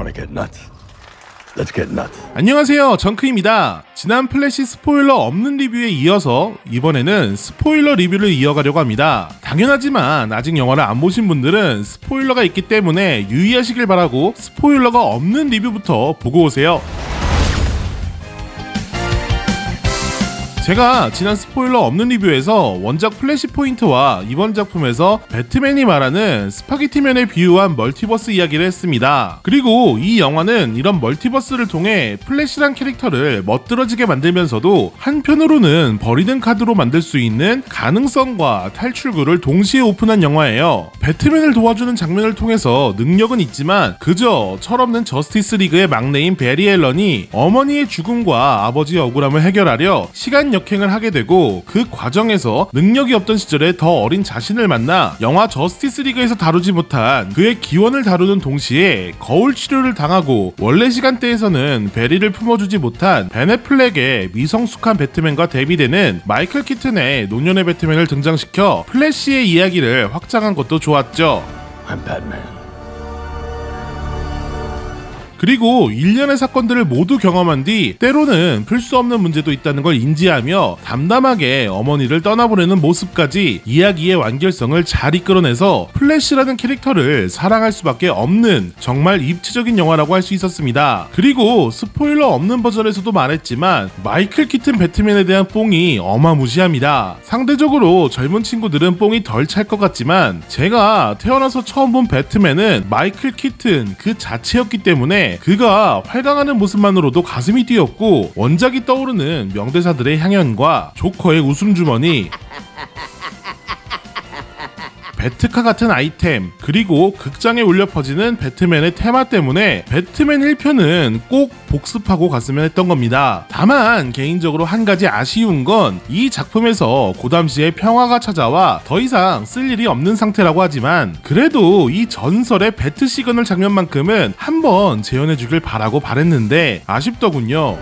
wanna get nuts? Let's get nuts. 안녕하세요, 정크입니다. 지난 플래시 스포일러 없는 리뷰에 이어서 이번에는 스포일러 리뷰를 이어가려고 합니다. 당연하지만 아직 영화를 안 보신 분들은 스포일러가 있기 때문에 유의하시길 바라고 스포일러가 없는 리뷰부터 보고 오세요. 제가 지난 스포일러 없는 리뷰에서 원작 플래시포인트와 이번 작품에서 배트맨이 말하는 스파게티면에 비유한 멀티버스 이야기를 했습니다. 그리고 이 영화는 이런 멀티버스를 통해 플래시란 캐릭터를 멋들어지게 만들면서도 한편으로는 버리는 카드로 만들 수 있는 가능성과 탈출구를 동시에 오픈한 영화예요. 배트맨을 도와주는 장면을 통해서 능력은 있지만 그저 철없는 저스티스 리그의 막내인 베리 앨런이 어머니의 죽음과 아버지의 억울함을 해결하려 시간 역행을 하게 되고 그 과정에서 능력이 없던 시절에 더 어린 자신을 만나 영화 저스티스 리그에서 다루지 못한 그의 기원을 다루는 동시에 거울 치료를 당하고 원래 시간대에서는 베리를 품어주지 못한 벤 애플렉의 미성숙한 배트맨과 대비되는 마이클 키튼의 노년의 배트맨을 등장시켜 플래시의 이야기를 확장한 것도 좋았죠. I'm Batman. 그리고 일련의 사건들을 모두 경험한 뒤 때로는 풀 수 없는 문제도 있다는 걸 인지하며 담담하게 어머니를 떠나보내는 모습까지 이야기의 완결성을 잘 이끌어내서 플래시라는 캐릭터를 사랑할 수밖에 없는 정말 입체적인 영화라고 할 수 있었습니다. 그리고 스포일러 없는 버전에서도 말했지만 마이클 키튼 배트맨에 대한 뽕이 어마무시합니다. 상대적으로 젊은 친구들은 뽕이 덜 찰 것 같지만 제가 태어나서 처음 본 배트맨은 마이클 키튼 그 자체였기 때문에 그가 활강하는 모습만으로도 가슴이 뛰었고 원작이 떠오르는 명대사들의 향연과 조커의 웃음주머니, 배트카 같은 아이템, 그리고 극장에 울려 퍼지는 배트맨의 테마 때문에 배트맨 1편은 꼭 복습하고 갔으면 했던 겁니다. 다만 개인적으로 한 가지 아쉬운 건 이 작품에서 고담시에 평화가 찾아와 더 이상 쓸 일이 없는 상태라고 하지만 그래도 이 전설의 배트 시그널 장면만큼은 한번 재현해주길 바라고 바랬는데 아쉽더군요.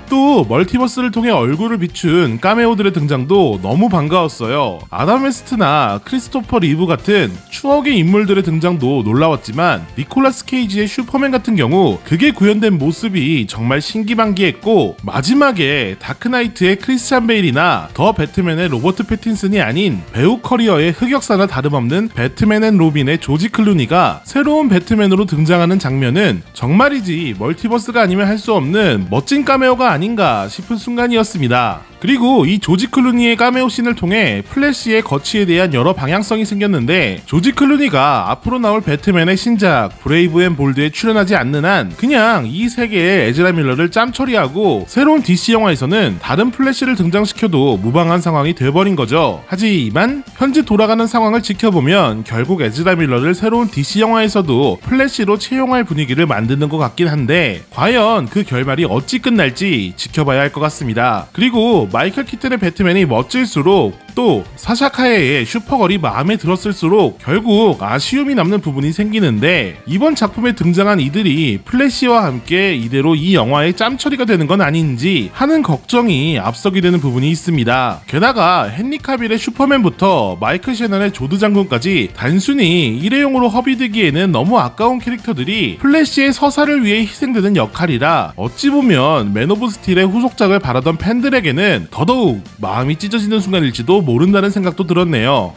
또 멀티버스를 통해 얼굴을 비춘 카메오들의 등장도 너무 반가웠어요. 아담 웨스트나 크리스토퍼 리브 같은 추억의 인물들의 등장도 놀라웠지만 니콜라스 케이지의 슈퍼맨 같은 경우 그게 구현된 모습이 정말 신기반기했고 마지막에 다크나이트의 크리스찬 베일이나 더 배트맨의 로버트 패틴슨이 아닌 배우 커리어의 흑역사나 다름없는 배트맨 앤 로빈의 조지 클루니가 새로운 배트맨으로 등장하는 장면은 정말이지 멀티버스가 아니면 할 수 없는 멋진 카메오가 아닌가 싶은 순간이었습니다. 그리고 이 조지 클루니의 카메오 씬을 통해 플래시의 거취에 대한 여러 방향성이 생겼는데 조지 클루니가 앞으로 나올 배트맨의 신작 브레이브 앤 볼드에 출연하지 않는 한 그냥 이 세계의 에즈라 밀러를 짬 처리하고 새로운 DC 영화에서는 다른 플래시를 등장시켜도 무방한 상황이 돼버린 거죠. 하지만 현재 돌아가는 상황을 지켜보면 결국 에즈라 밀러를 새로운 DC 영화에서도 플래시로 채용할 분위기를 만드는 것 같긴 한데 과연 그 결말이 어찌 끝날지 지켜봐야 할 것 같습니다. 그리고 마이클 키튼의 배트맨이 멋질수록 또 사샤 카에의 슈퍼걸이 마음에 들었을수록 결국 아쉬움이 남는 부분이 생기는데 이번 작품에 등장한 이들이 플래시와 함께 이대로 이 영화의 짬처리가 되는 건 아닌지 하는 걱정이 앞서게 되는 부분이 있습니다. 게다가 헨리 카빌의 슈퍼맨부터 마이클 셰넌의 조드 장군까지 단순히 일회용으로 허비되기에는 너무 아까운 캐릭터들이 플래시의 서사를 위해 희생되는 역할이라 어찌 보면 맨 오브 스틸의 후속작을 바라던 팬들에게는 더더욱 마음이 찢어지는 순간일지도 모른다는 생각도 들었네요.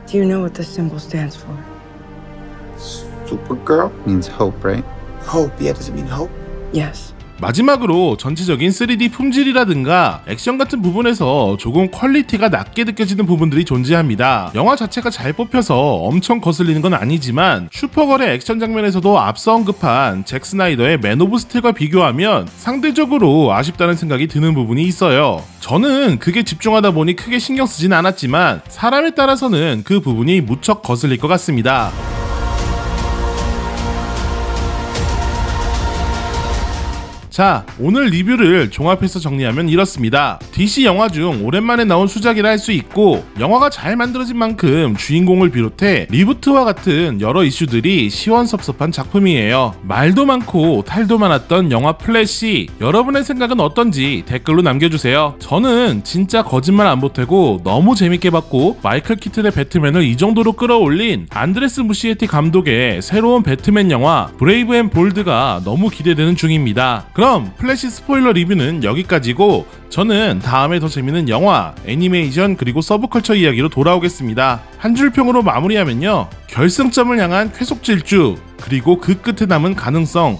Do you know what this symbol stands for? Supergirl means hope, right? Hope, yeah, does it mean hope? Yes. 마지막으로 전체적인 3D 품질이라든가 액션 같은 부분에서 조금 퀄리티가 낮게 느껴지는 부분들이 존재합니다. 영화 자체가 잘 뽑혀서 엄청 거슬리는 건 아니지만 슈퍼걸의 액션 장면에서도 앞서 언급한 잭 스나이더의 맨 오브 스틸과 비교하면 상대적으로 아쉽다는 생각이 드는 부분이 있어요. 저는 그게 집중하다 보니 크게 신경 쓰진 않았지만 사람에 따라서는 그 부분이 무척 거슬릴 것 같습니다. 자, 오늘 리뷰를 종합해서 정리하면 이렇습니다. DC 영화 중 오랜만에 나온 수작이라 할 수 있고, 영화가 잘 만들어진 만큼 주인공을 비롯해 리부트와 같은 여러 이슈들이 시원섭섭한 작품이에요. 말도 많고 탈도 많았던 영화 플래시, 여러분의 생각은 어떤지 댓글로 남겨주세요. 저는 진짜 거짓말 안 보태고 너무 재밌게 봤고, 마이클 키튼의 배트맨을 이 정도로 끌어올린 안드레스 무시에티 감독의 새로운 배트맨 영화 브레이브 앤 볼드가 너무 기대되는 중입니다. 그럼 플래시 스포일러 리뷰는 여기까지고, 저는 다음에 더 재밌는 영화, 애니메이션 그리고 서브컬처 이야기로 돌아오겠습니다. 한 줄 평으로 마무리하면요, 결승점을 향한 쾌속 질주, 그리고 그 끝에 남은 가능성,